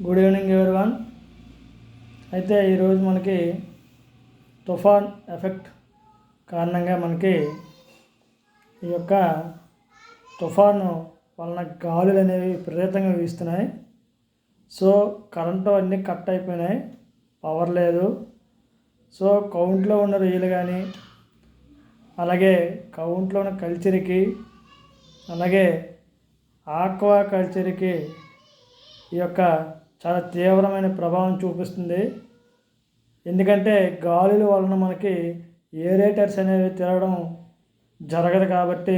Good evening everyone. అయితే ఈరోజు మనకి తుఫాన్ ఎఫెక్ట్ కారణంగా మనకి ఈ యొక్క తుఫాను వలన గాలులు అనేవి విపరీతంగా వీస్తున్నాయి. సో కరెంటు అన్నీ కట్ అయిపోయినాయి, పవర్ లేదు. సో కౌంట్లో ఉన్న రొయ్యలు కానీ, అలాగే కౌంట్లో ఉన్న కల్చర్కి, అలాగే ఆక్వా కల్చర్కి ఈ యొక్క చాలా తీవ్రమైన ప్రభావం చూపిస్తుంది. ఎందుకంటే గాలుల వలన మనకి ఏరేటర్స్ అనేవి తిరగడం జరగదు కాబట్టి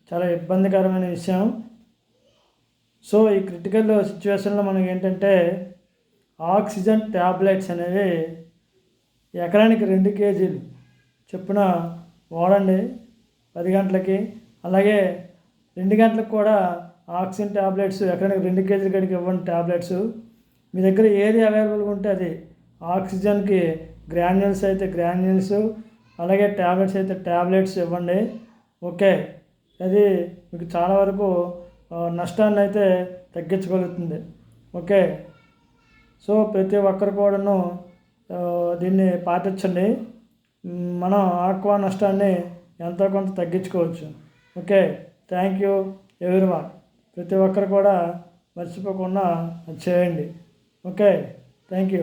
చాలా ఇబ్బందికరమైన విషయం. సో ఈ క్రిటికల్ సిచ్యువేషన్లో మనకి ఏంటంటే ఆక్సిజన్ ట్యాబ్లెట్స్ అనేవి ఎకరానికి 2 కేజీలు చొప్పున వాడండి 10 గంటలకి. అలాగే 2 గంటలకు కూడా ఆక్సిజన్ ట్యాబ్లెట్స్ ఎకరానికి 2 కేజీల గడికి ఇవ్వండి. ట్యాబ్లెట్స్ మీ దగ్గర ఏది అవైలబుల్గా ఉంటే అది. ఆక్సిజన్కి గ్రాన్యూల్స్ అయితే గ్రాన్యూల్స్, అలాగే ట్యాబ్లెట్స్ అయితే ట్యాబ్లెట్స్ ఇవ్వండి. ఓకే, అది మీకు చాలా వరకు నష్టాన్ని అయితే తగ్గించగలుగుతుంది. ఓకే, సో ప్రతి ఒక్కరు కూడాను దీన్ని పాటించండి. మనం ఆక్వా నష్టాన్ని ఎంతో కొంత తగ్గించుకోవచ్చు. Okay, thank you everyone. ప్రతి ఒక్కరు కూడా మర్చిపోకుండా చేయండి. Okay, thank you.